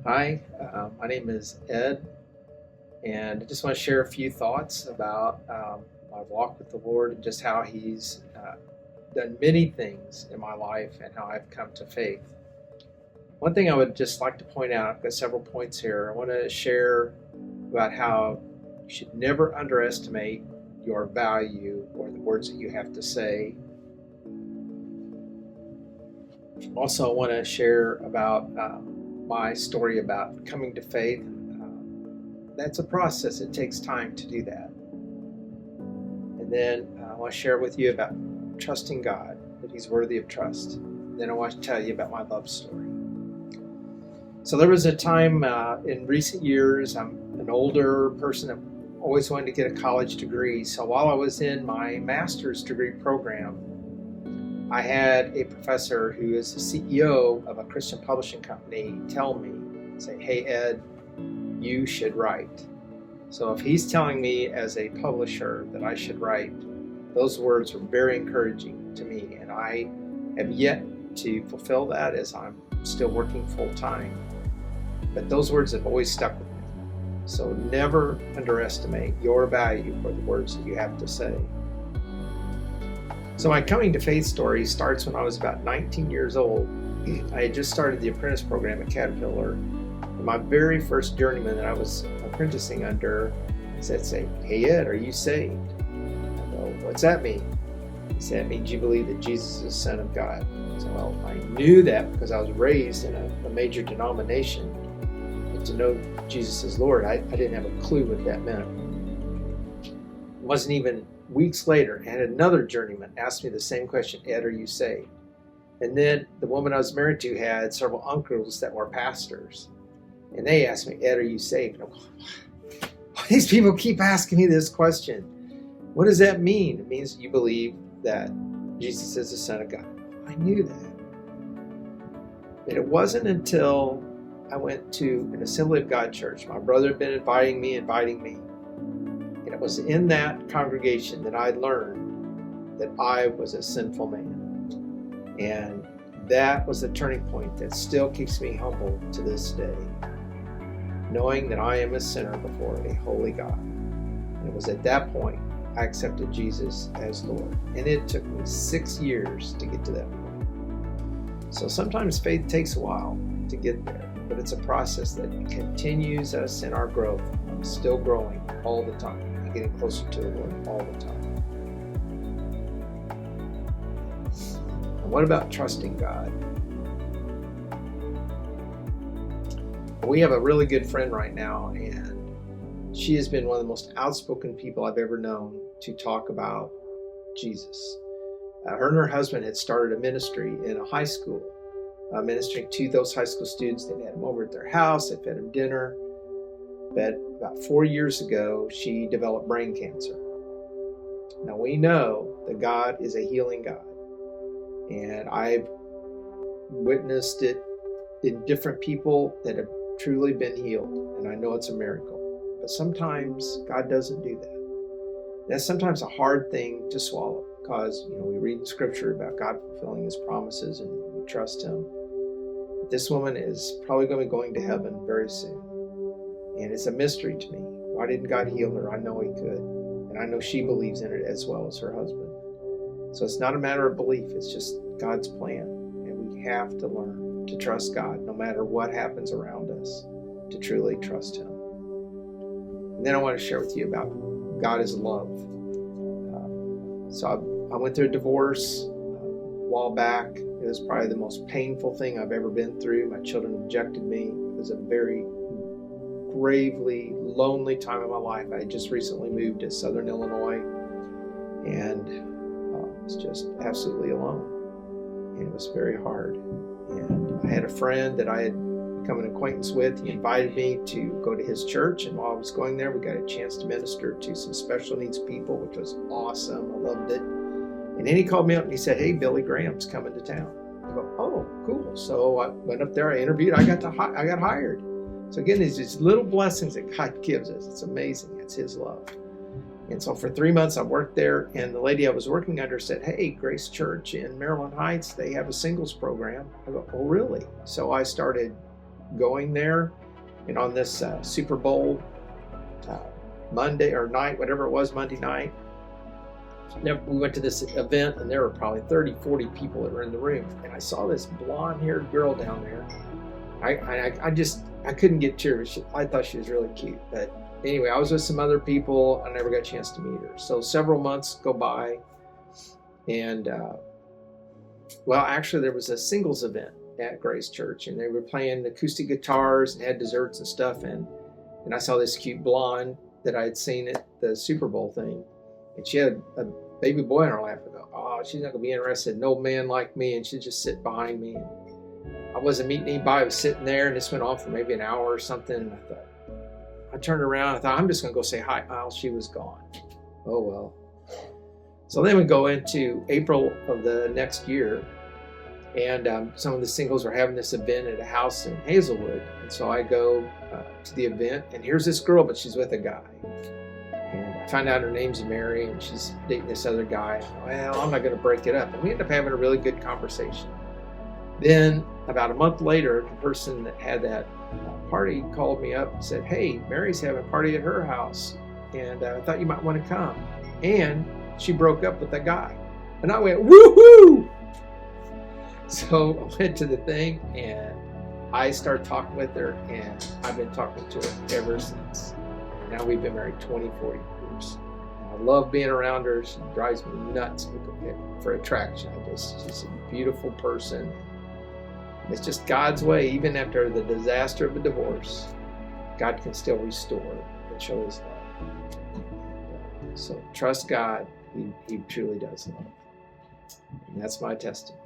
Hi, my name is Ed, and I just want to share a few thoughts about my walk with the Lord and just how He's done many things in my life and how I've come to faith. One thing I would just like to point out, I've got several points here. I want to share about how you should never underestimate your value or the words that you have to say. Also, I want to share about my story about coming to faith. That's a process. It takes time to do that. And then I want to share with you about trusting God, that He's worthy of trust. And then I want to tell you about my love story. So there was a time in recent years, I'm an older person that always wanted to get a college degree. So while I was in my master's degree program, I had a professor who is the CEO of a Christian publishing company tell me, say, "Hey, Ed, you should write." So if he's telling me as a publisher that I should write, those words were very encouraging to me. And I have yet to fulfill that as I'm still working full time. But those words have always stuck with me. So never underestimate your value for the words that you have to say. So my coming to faith story starts when I was about 19 years old. I had just started the apprentice program at Caterpillar. And my very first journeyman that I was apprenticing under said, "Hey Ed, are you saved?" I go, "What's that mean?" He said, "It means you believe that Jesus is the Son of God." So, well, I knew that because I was raised in a major denomination. But to know Jesus as Lord, I didn't have a clue what that meant. It wasn't even weeks later, I had another journeyman ask me the same question, "Ed, are you saved?" And then the woman I was married to had several uncles that were pastors. And they asked me, "Ed, are you saved?" And I'm going, why these people keep asking me this question? What does that mean? It means you believe that Jesus is the Son of God. I knew that. But it wasn't until I went to an Assembly of God church. My brother had been inviting me. And it was in that congregation that I learned that I was a sinful man. And that was the turning point that still keeps me humble to this day, knowing that I am a sinner before a holy God. And it was at that point I accepted Jesus as Lord. And it took me 6 years to get to that point. So sometimes faith takes a while to get there, but it's a process that continues us in our growth. I'm still growing all the time. Getting closer to the Lord all the time. And what about trusting God? We have a really good friend right now, and she has been one of the most outspoken people I've ever known to talk about Jesus. Her and her husband had started a ministry in a high school, ministering to those high school students. They had them over at their house, they fed them dinner. But about 4 years ago, she developed brain cancer. Now we know that God is a healing God. And I've witnessed it in different people that have truly been healed. And I know it's a miracle. But sometimes God doesn't do that. That's sometimes a hard thing to swallow because, we read in Scripture about God fulfilling His promises and we trust Him. But this woman is probably going to be going to heaven very soon. And it's a mystery to me. Why didn't God heal her? I know He could. And I know she believes in it as well as her husband. So it's not a matter of belief. It's just God's plan. And we have to learn to trust God no matter what happens around us, to truly trust Him. And then I want to share with you about God is love. So I went through a divorce a while back. It was probably the most painful thing I've ever been through. My children rejected me. It was a very gravely lonely time in my life. I had just recently moved to Southern Illinois and was just absolutely alone. And it was very hard. And I had a friend that I had become an acquaintance with. He invited me to go to his church. And while I was going there, we got a chance to minister to some special needs people, which was awesome. I loved it. And then he called me up and he said, "Hey, Billy Graham's coming to town." I go, "Oh, cool." So I went up there, I interviewed, I got hired. So again, there's these little blessings that God gives us. It's amazing. It's His love. And so for 3 months I worked there, and the lady I was working under said, "Hey, Grace Church in Maryland Heights, they have a singles program." I go, "Oh, really?" So I started going there. And on this Super Bowl Monday or night, whatever it was, Monday night, we went to this event, and there were probably 30, 40 people that were in the room. And I saw this blonde-haired girl down there. I couldn't get to her. I thought she was really cute. But anyway, I was with some other people. I never got a chance to meet her. So several months go by. And, well, actually, there was a singles event at Grace Church, and they were playing acoustic guitars and had desserts and stuff. And I saw this cute blonde that I had seen at the Super Bowl thing. And she had a baby boy in her lap. I go, oh, she's not going to be interested in no man like me. And she'd just sit behind me. And I wasn't meeting anybody. I was sitting there, and this went on for maybe an hour or something. And I turned around. I thought, I'm just going to go say hi. Oh, she was gone. Oh, well. So then we go into April of the next year. And some of the singles were having this event at a house in Hazelwood. And so I go to the event, and here's this girl, but she's with a guy. And I find out her name's Mary, and she's dating this other guy. Well, I'm not going to break it up. And we end up having a really good conversation. Then about a month later, the person that had that party called me up and said, hey, Mary's having a party at her house, and I thought you might want to come. And she broke up with that guy. And I went, woohoo! So I went to the thing, and I started talking with her, and I've been talking to her ever since. Now we've been married 24 years. I love being around her. She drives me nuts for attraction. She's a beautiful person. It's just God's way. Even after the disaster of a divorce, God can still restore and show his love. So trust God. He truly does love. And that's my testimony.